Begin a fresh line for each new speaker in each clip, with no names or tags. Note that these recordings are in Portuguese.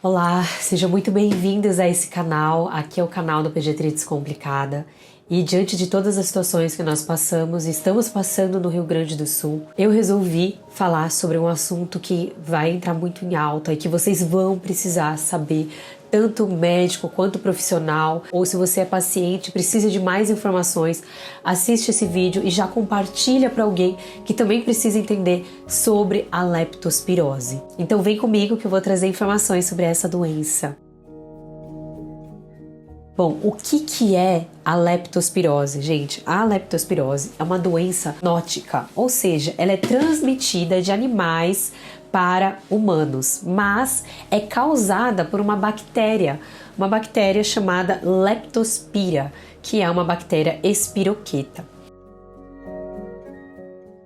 Olá, sejam muito bem-vindos a esse canal. Aqui é o canal do Pediatria Descomplicada. E diante de todas as situações que nós passamos e estamos passando no Rio Grande do Sul, eu resolvi falar sobre um assunto que vai entrar muito em alta e que vocês vão precisar saber, tanto médico quanto profissional, ou se você é paciente, precisa de mais informações, assiste esse vídeo e já compartilha para alguém que também precisa entender sobre a leptospirose. Então vem comigo que eu vou trazer informações sobre essa doença. Bom, o que é a leptospirose? Gente, a leptospirose é uma doença nótica, ou seja, ela é transmitida de animais para humanos, mas é causada por uma bactéria chamada Leptospira, que é uma bactéria espiroqueta.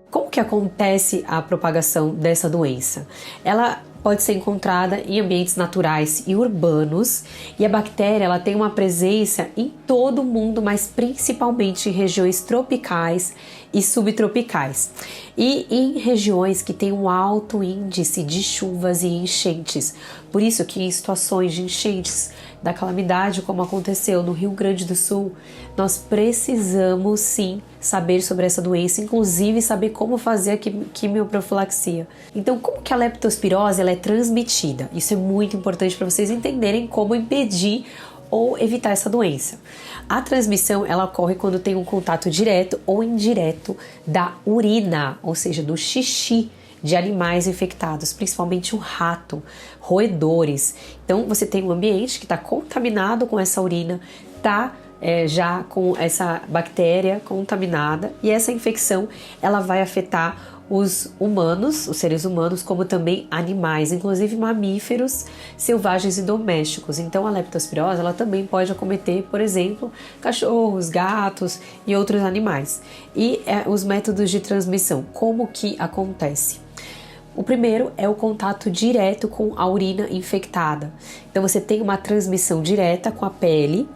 Como que acontece a propagação dessa doença? Ela pode ser encontrada em ambientes naturais e urbanos, e a bactéria ela tem uma presença em todo o mundo, mas principalmente em regiões tropicais e subtropicais, e em regiões que têm um alto índice de chuvas e enchentes. Por isso que em situações de enchentes, da calamidade como aconteceu no Rio Grande do Sul, nós precisamos sim saber sobre essa doença, inclusive saber como fazer a quimioprofilaxia. Então, como que a leptospirose ela é transmitida? Isso é muito importante para vocês entenderem como impedir ou evitar essa doença. A transmissão ela ocorre quando tem um contato direto ou indireto da urina, ou seja, do xixi de animais infectados, principalmente o rato, roedores. Então você tem um ambiente que está contaminado com essa urina, está já com essa bactéria contaminada, e essa infecção ela vai afetar os humanos, os seres humanos, como também animais, inclusive mamíferos, selvagens e domésticos. Então a leptospirose ela também pode acometer, por exemplo, cachorros, gatos e outros animais. E os métodos de transmissão, como que acontece? O primeiro é o contato direto com a urina infectada. Então você tem uma transmissão direta com a pele,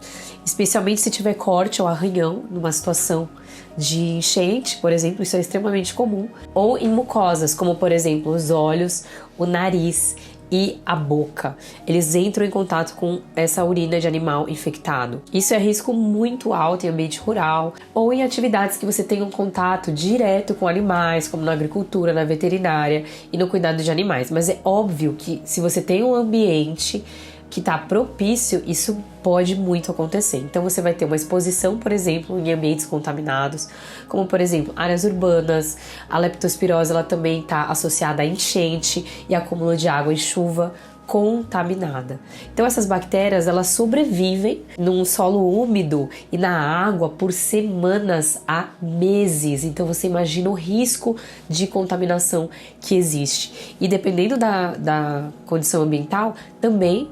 especialmente se tiver corte ou arranhão numa situação de enchente, por exemplo, isso é extremamente comum, ou em mucosas, como por exemplo os olhos, o nariz e a boca. Eles entram em contato com essa urina de animal infectado. Isso é risco muito alto em ambiente rural ou em atividades que você tem um contato direto com animais, como na agricultura, na veterinária e no cuidado de animais. Mas é óbvio que se você tem um ambiente que está propício, isso pode muito acontecer. Então você vai ter uma exposição, por exemplo, em ambientes contaminados, como por exemplo áreas urbanas. A leptospirose ela também está associada a enchente e acúmulo de água e chuva contaminada. Então essas bactérias elas sobrevivem num solo úmido e na água por semanas a meses. Então você imagina o risco de contaminação que existe. E dependendo da condição ambiental, também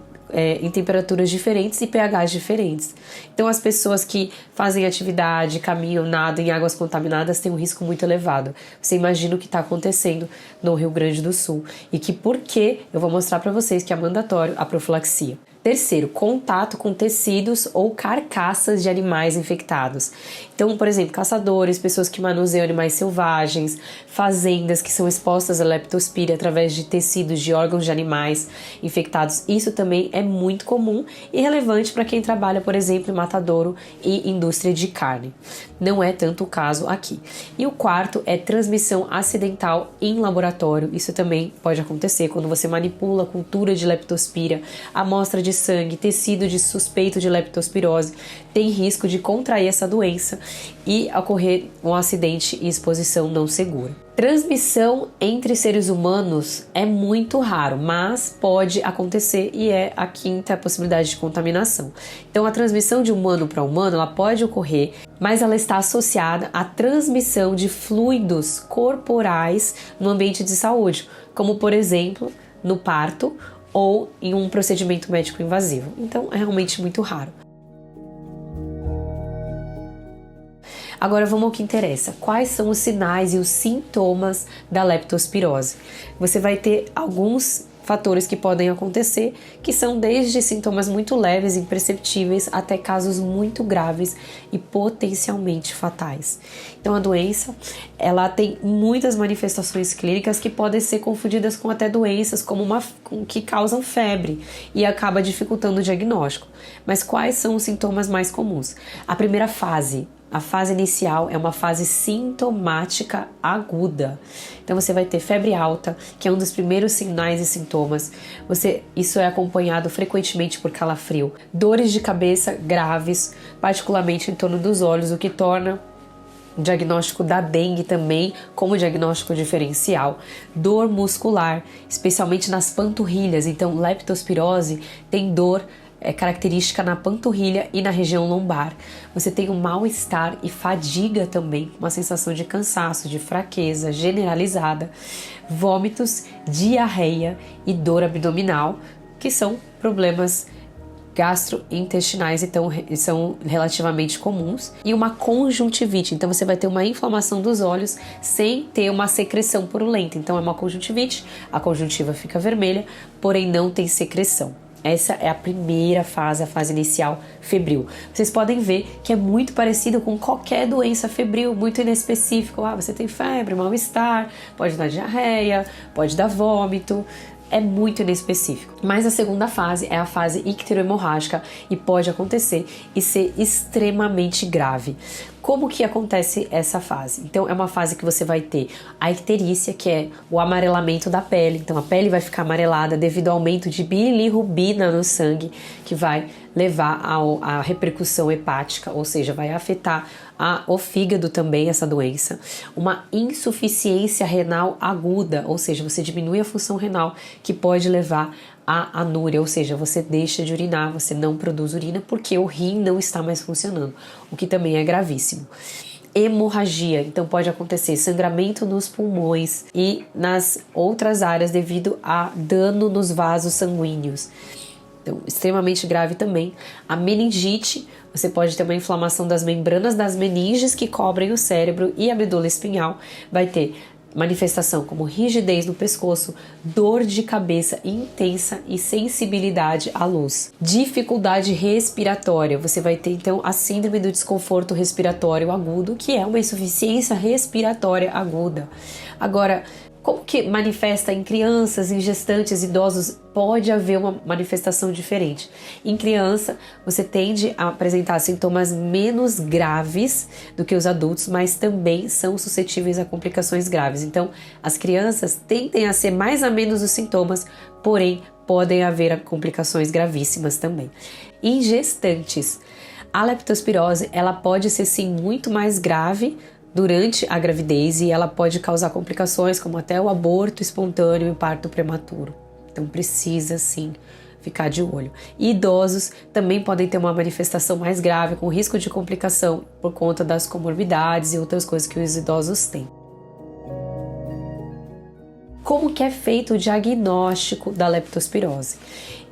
em temperaturas diferentes e pHs diferentes. Então as pessoas que fazem atividade, caminham, nadam em águas contaminadas têm um risco muito elevado. Você imagina o que está acontecendo no Rio Grande do Sul e que por que eu vou mostrar para vocês que é mandatório a profilaxia. Terceiro, contato com tecidos ou carcaças de animais infectados. Então, por exemplo, caçadores, pessoas que manuseiam animais selvagens, fazendas que são expostas à leptospira através de tecidos de órgãos de animais infectados. Isso também é muito comum e relevante para quem trabalha, por exemplo, em matadouro e indústria de carne. Não é tanto o caso aqui. E o quarto é transmissão acidental em laboratório. Isso também pode acontecer quando você manipula a cultura de leptospira, amostra de sangue, tecido de suspeito de leptospirose, tem risco de contrair essa doença e ocorrer um acidente e exposição não segura. Transmissão entre seres humanos é muito raro, mas pode acontecer e é a quinta possibilidade de contaminação. Então a transmissão de humano para humano ela pode ocorrer, mas ela está associada à transmissão de fluidos corporais no ambiente de saúde, como por exemplo no parto ou em um procedimento médico invasivo. Então é realmente muito raro. Agora vamos ao que interessa. Quais são os sinais e os sintomas da leptospirose? Você vai ter alguns fatores que podem acontecer, que são desde sintomas muito leves, imperceptíveis, até casos muito graves e potencialmente fatais. Então a doença, ela tem muitas manifestações clínicas que podem ser confundidas com até doenças como que causam febre e acaba dificultando o diagnóstico. Mas quais são os sintomas mais comuns? A primeira fase, a fase inicial, é uma fase sintomática aguda. Então você vai ter febre alta, que é um dos primeiros sinais e sintomas. Isso é acompanhado frequentemente por calafrio. Dores de cabeça graves, particularmente em torno dos olhos, o que torna o diagnóstico da dengue também como diagnóstico diferencial. Dor muscular, especialmente nas panturrilhas. Então, leptospirose tem dor característica na panturrilha e na região lombar. Você tem um mal-estar e fadiga também, uma sensação de cansaço, de fraqueza generalizada, vômitos, diarreia e dor abdominal, que são problemas gastrointestinais, então são relativamente comuns, e uma conjuntivite. Então você vai ter uma inflamação dos olhos sem ter uma secreção purulenta. Então é uma conjuntivite, a conjuntiva fica vermelha, porém não tem secreção. Essa é a primeira fase, a fase inicial febril. Vocês podem ver que é muito parecido com qualquer doença febril, muito inespecífico. Você tem febre, mal-estar, pode dar diarreia, pode dar vômito. É muito inespecífico. Mas a segunda fase é a fase icterohemorrágica e pode acontecer e ser extremamente grave. Como que acontece essa fase? Então é uma fase que você vai ter a icterícia, que é o amarelamento da pele. Então a pele vai ficar amarelada devido ao aumento de bilirrubina no sangue, que vai levar à repercussão hepática, ou seja, vai afetar o fígado também, essa doença. Uma insuficiência renal aguda, ou seja, você diminui a função renal, que pode levar à anúria, ou seja, você deixa de urinar, você não produz urina porque o rim não está mais funcionando, o que também é gravíssimo. Hemorragia, então pode acontecer sangramento nos pulmões e nas outras áreas devido a dano nos vasos sanguíneos. Então, extremamente grave também. A meningite, você pode ter uma inflamação das membranas das meninges que cobrem o cérebro e a medula espinhal. Vai ter manifestação como rigidez no pescoço, dor de cabeça intensa e sensibilidade à luz. Dificuldade respiratória, você vai ter então a síndrome do desconforto respiratório agudo, que é uma insuficiência respiratória aguda. Agora, como que manifesta em crianças, em gestantes, idosos? Pode haver uma manifestação diferente. Em criança, você tende a apresentar sintomas menos graves do que os adultos, mas também são suscetíveis a complicações graves. Então, as crianças tendem a ser mais ou menos os sintomas, porém, podem haver complicações gravíssimas também. Em gestantes, a leptospirose, ela pode ser sim muito mais grave durante a gravidez e ela pode causar complicações como até o aborto espontâneo e parto prematuro. Então precisa sim ficar de olho. E idosos também podem ter uma manifestação mais grave com risco de complicação por conta das comorbidades e outras coisas que os idosos têm. Como que é feito o diagnóstico da leptospirose?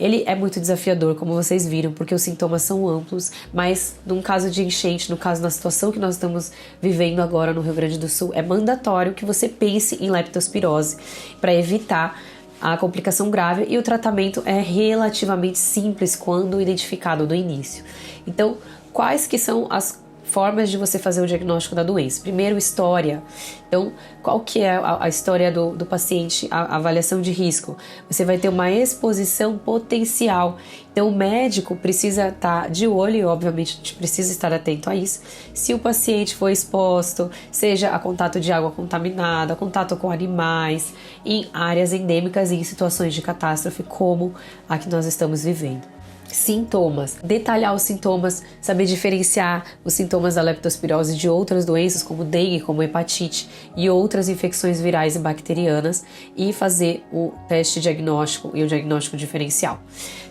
Ele é muito desafiador, como vocês viram, porque os sintomas são amplos, mas num caso de enchente, no caso da situação que nós estamos vivendo agora no Rio Grande do Sul, é mandatório que você pense em leptospirose para evitar a complicação grave, e o tratamento é relativamente simples quando identificado no início. Então, quais que são as formas de você fazer o diagnóstico da doença? Primeiro, história. Então, qual que é a história do paciente, a avaliação de risco? Você vai ter uma exposição potencial. Então, o médico precisa estar de olho e, obviamente, a gente precisa estar atento a isso. Se o paciente foi exposto, seja a contato de água contaminada, contato com animais, em áreas endêmicas e em situações de catástrofe, como a que nós estamos vivendo. Sintomas, detalhar os sintomas, saber diferenciar os sintomas da leptospirose de outras doenças como dengue, como hepatite e outras infecções virais e bacterianas, e fazer o teste diagnóstico e o diagnóstico diferencial.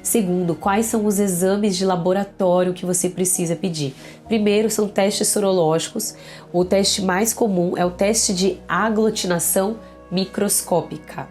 Segundo, quais são os exames de laboratório que você precisa pedir? Primeiro, são testes sorológicos. O teste mais comum é o teste de aglutinação microscópica.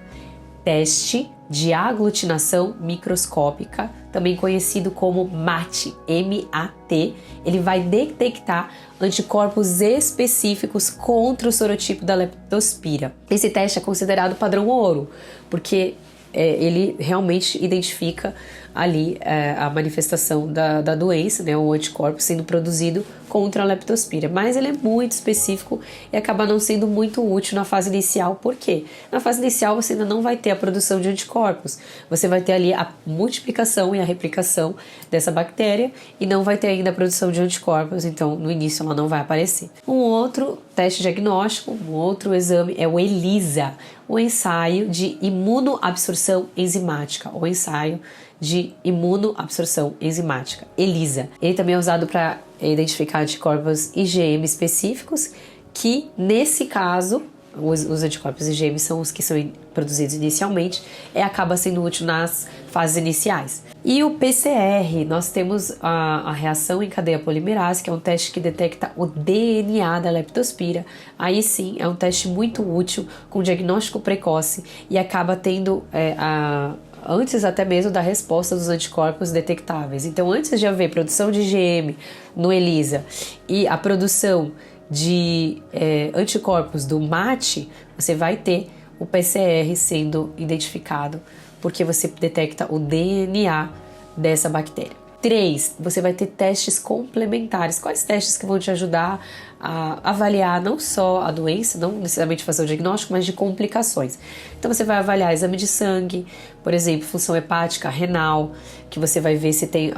Teste de aglutinação microscópica, também conhecido como MAT, M-A-T, ele vai detectar anticorpos específicos contra o sorotipo da leptospira. Esse teste é considerado padrão ouro, porque ele realmente identifica ali a manifestação da doença, né, o anticorpo sendo produzido contra a leptospira. Mas ele é muito específico e acaba não sendo muito útil na fase inicial. Por quê? Na fase inicial você ainda não vai ter a produção de anticorpos. Você vai ter ali a multiplicação e a replicação dessa bactéria e não vai ter ainda a produção de anticorpos, então no início ela não vai aparecer. Um outro teste diagnóstico, um outro exame é o ELISA, o ensaio de imunoabsorção enzimática, ou ensaio de imunoabsorção enzimática, ELISA. Ele também é usado para identificar anticorpos IgM específicos, que nesse caso, os anticorpos IgM são os que são produzidos inicialmente, acaba sendo útil nas fases iniciais. E o PCR, nós temos a reação em cadeia polimerase, que é um teste que detecta o DNA da leptospira. Aí sim, é um teste muito útil, com diagnóstico precoce, e acaba tendo antes até mesmo da resposta dos anticorpos detectáveis. Então, antes de haver produção de IgM no ELISA e a produção de anticorpos do MAT, você vai ter o PCR sendo identificado, porque você detecta o DNA dessa bactéria. 3, você vai ter testes complementares. Quais testes que vão te ajudar a avaliar não só a doença, não necessariamente fazer o diagnóstico, mas de complicações. Então você vai avaliar exame de sangue, por exemplo, função hepática, renal, que você vai ver se tem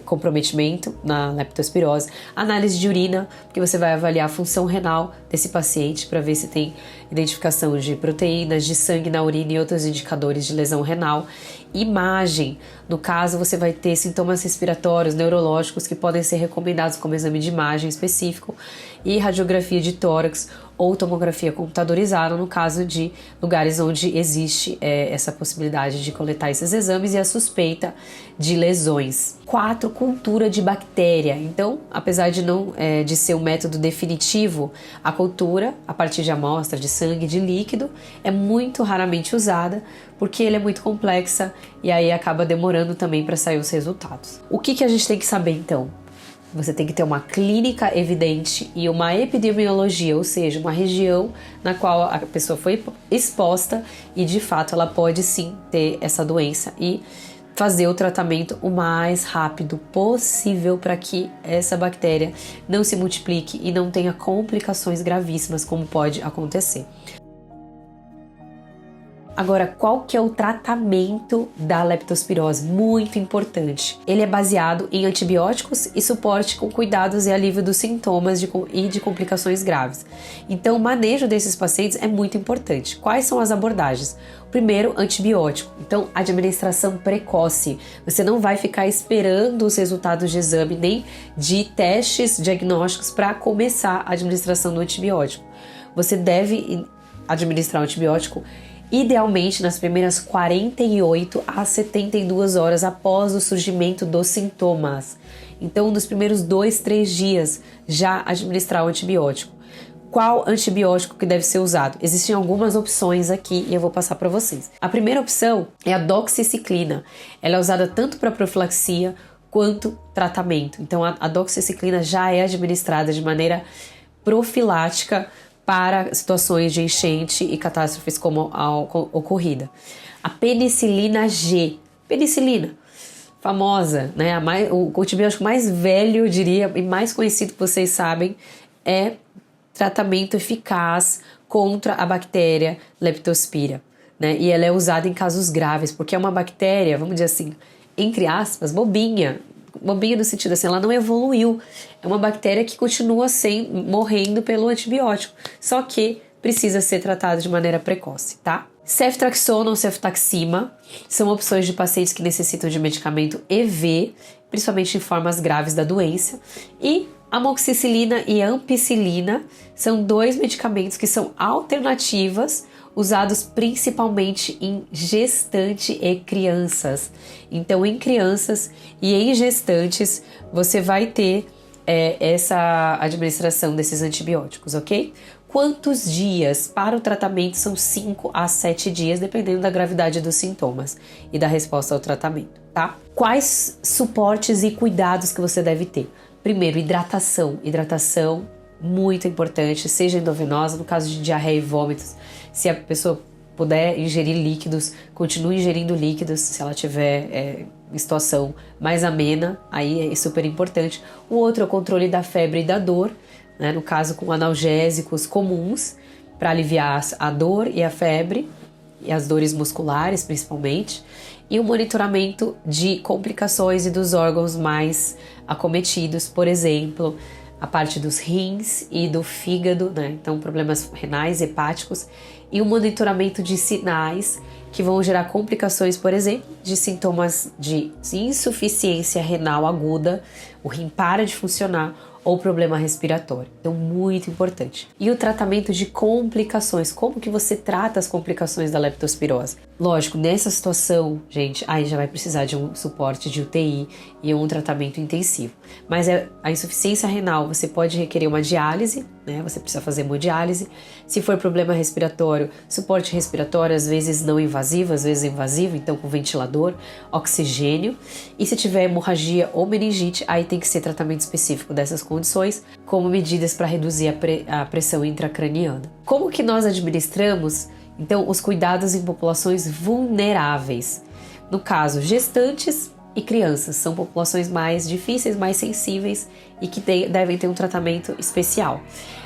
comprometimento na leptospirose. Análise de urina, porque você vai avaliar a função renal desse paciente para ver se tem identificação de proteínas de sangue na urina e outros indicadores de lesão renal. Imagem, no caso você vai ter sintomas respiratórios, neurológicos que podem ser recomendados como exame de imagem específico, e radiografia de tórax ou tomografia computadorizada no caso de lugares onde existe essa possibilidade de coletar esses exames e a suspeita de lesões. 4, cultura de bactéria. Então, apesar de ser um método definitivo, a cultura a partir de amostra de sangue, de líquido, é muito raramente usada porque ele é muito complexa e aí acaba demorando também para sair os resultados. O que a gente tem que saber então? Você tem que ter uma clínica evidente e uma epidemiologia, ou seja, uma região na qual a pessoa foi exposta e de fato ela pode sim ter essa doença e fazer o tratamento o mais rápido possível para que essa bactéria não se multiplique e não tenha complicações gravíssimas como pode acontecer. Agora, qual que é o tratamento da leptospirose? Muito importante. Ele é baseado em antibióticos e suporte com cuidados e alívio dos sintomas e de complicações graves. Então, o manejo desses pacientes é muito importante. Quais são as abordagens? Primeiro, antibiótico. Então, administração precoce. Você não vai ficar esperando os resultados de exame nem de testes diagnósticos para começar a administração do antibiótico. Você deve administrar o antibiótico idealmente nas primeiras 48 a 72 horas após o surgimento dos sintomas. Então, nos primeiros 2-3 dias, já administrar o antibiótico. Qual antibiótico que deve ser usado? Existem algumas opções aqui e eu vou passar para vocês. A primeira opção é a doxiciclina. Ela é usada tanto para profilaxia quanto tratamento. Então, a doxiciclina já é administrada de maneira profilática para situações de enchente e catástrofes como a ocorrida. A penicilina G, penicilina, famosa, né? O antibiótico mais velho, eu diria, e mais conhecido que vocês sabem, é tratamento eficaz contra a bactéria Leptospira, né? E ela é usada em casos graves, porque é uma bactéria, vamos dizer assim, entre aspas, bobinha no sentido assim, ela não evoluiu. É uma bactéria que continua morrendo pelo antibiótico, só que precisa ser tratada de maneira precoce, tá? Ceftriaxona ou ceftaxima são opções de pacientes que necessitam de medicamento EV, principalmente em formas graves da doença, e amoxicilina e ampicilina são 2 medicamentos que são alternativas usados principalmente em gestante e crianças. Então, em crianças e em gestantes, você vai ter essa administração desses antibióticos, ok? Quantos dias para o tratamento? São 5 a 7 dias, dependendo da gravidade dos sintomas e da resposta ao tratamento, tá? Quais suportes e cuidados que você deve ter? Primeiro, hidratação. Hidratação muito importante, seja endovenosa, no caso de diarreia e vômitos. Se a pessoa puder ingerir líquidos, continue ingerindo líquidos se ela tiver em situação mais amena, aí é super importante. O outro é o controle da febre e da dor, né, no caso com analgésicos comuns, para aliviar a dor e a febre, e as dores musculares principalmente, e o monitoramento de complicações e dos órgãos mais acometidos, por exemplo, a parte dos rins e do fígado, né? Então problemas renais, hepáticos, e o monitoramento de sinais que vão gerar complicações, por exemplo, de sintomas de insuficiência renal aguda, o rim para de funcionar, ou problema respiratório. Então, muito importante. E o tratamento de complicações. Como que você trata as complicações da leptospirose? Lógico, nessa situação, gente, aí já vai precisar de um suporte de UTI e um tratamento intensivo. Mas a insuficiência renal, você pode requerer uma diálise, né? Você precisa fazer hemodiálise. Se for problema respiratório, suporte respiratório, às vezes não invasivo, às vezes invasivo, então com ventilador, oxigênio. E se tiver hemorragia ou meningite, aí tem que ser tratamento específico dessas condições, como medidas para reduzir a pressão intracraniana. Como que nós administramos, então, os cuidados em populações vulneráveis? No caso, gestantes e crianças são populações mais difíceis, mais sensíveis e que devem ter um tratamento especial.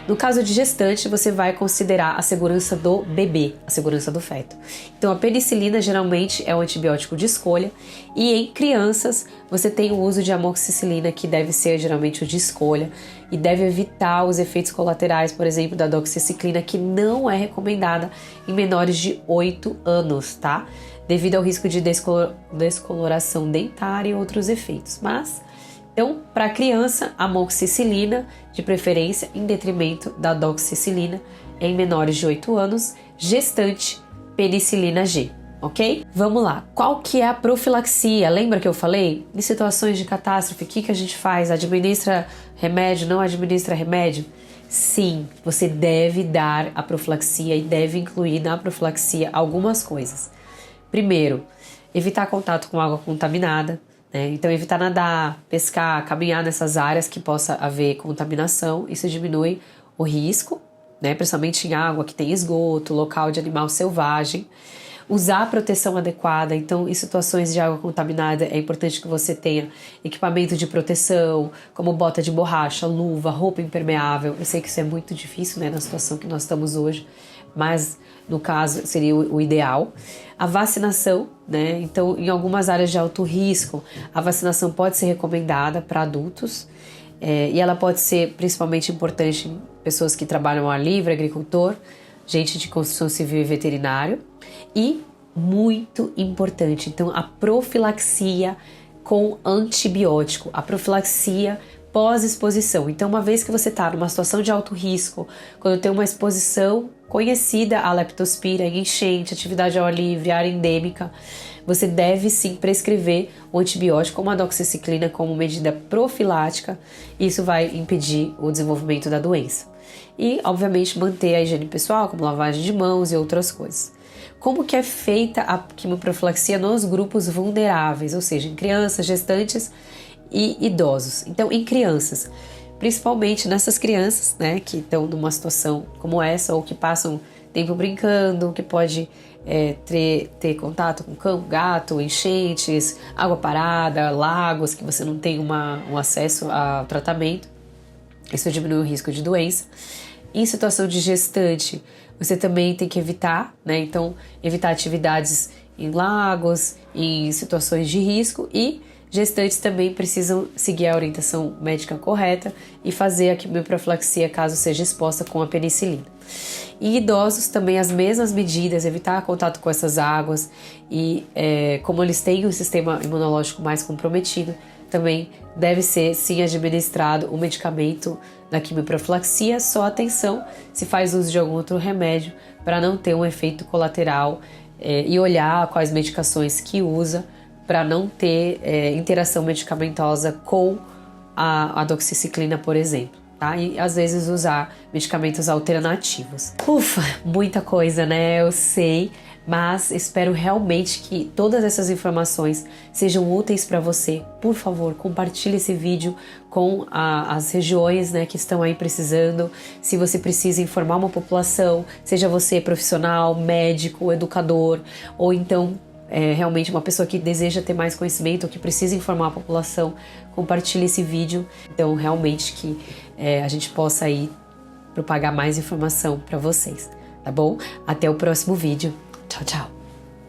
No caso de gestante, você vai considerar a segurança do bebê, a segurança do feto. Então, a penicilina geralmente é um antibiótico de escolha, e em crianças você tem o uso de amoxicilina, que deve ser geralmente o de escolha, e deve evitar os efeitos colaterais, por exemplo, da doxiciclina, que não é recomendada em menores de 8 anos, tá? Devido ao risco de descoloração dentária e outros efeitos. Mas, então, para criança, amoxicilina, de preferência, em detrimento da doxiciclina, em menores de 8 anos, gestante, penicilina G, ok? Vamos lá, qual que é a profilaxia? Lembra que eu falei? Em situações de catástrofe, o que a gente faz? Administra remédio, não administra remédio? Sim, você deve dar a profilaxia e deve incluir na profilaxia algumas coisas. Primeiro, evitar contato com água contaminada, né? Então, evitar nadar, pescar, caminhar nessas áreas que possa haver contaminação. Isso diminui o risco, né? Principalmente em água que tem esgoto, local de animal selvagem. Usar a proteção adequada. Então, em situações de água contaminada, é importante que você tenha equipamento de proteção, como bota de borracha, luva, roupa impermeável. Eu sei que isso é muito difícil, né, na situação que nós estamos hoje, mas no caso seria o ideal. A vacinação, né? Então, em algumas áreas de alto risco, a vacinação pode ser recomendada para adultos, e ela pode ser principalmente importante em pessoas que trabalham ao ar livre, agricultor, gente de construção civil e veterinário. E muito importante, então, a profilaxia com antibiótico, a profilaxia pós-exposição. Então, uma vez que você está numa situação de alto risco, quando tem uma exposição conhecida à leptospira, em enchente, atividade ao ar livre, área endêmica, você deve sim prescrever o antibiótico como a doxiciclina como medida profilática. Isso vai impedir o desenvolvimento da doença. E, obviamente, manter a higiene pessoal, como lavagem de mãos e outras coisas. Como que é feita a quimioprofilaxia nos grupos vulneráveis, ou seja, em crianças, gestantes e idosos? Então, em crianças, principalmente nessas crianças, né, que estão numa situação como essa, ou que passam tempo brincando, que pode ter contato com cão, gato, enchentes, água parada, lagos, que você não tem um acesso ao tratamento. Isso diminui o risco de doença. Em situação de gestante, você também tem que evitar, né? Então, evitar atividades em lagos, em situações de risco, e gestantes também precisam seguir a orientação médica correta e fazer a quimioprofilaxia caso seja exposta com a penicilina. E idosos também as mesmas medidas, evitar contato com essas águas e como eles têm um sistema imunológico mais comprometido, também deve ser sim administrado o medicamento da quimioprofilaxia. Só atenção se faz uso de algum outro remédio para não ter um efeito colateral, e olhar quais medicações que usa para não ter interação medicamentosa com a doxiciclina, por exemplo. Tá? E às vezes usar medicamentos alternativos. Ufa, muita coisa, né? Eu sei, mas espero realmente que todas essas informações sejam úteis para você. Por favor, compartilhe esse vídeo com as regiões, né, que estão aí precisando. Se você precisa informar uma população, seja você profissional, médico, educador, ou então realmente uma pessoa que deseja ter mais conhecimento ou que precisa informar a população, compartilhe esse vídeo. Então, realmente que a gente possa aí propagar mais informação para vocês, tá bom? Até o próximo vídeo. Tchau, tchau!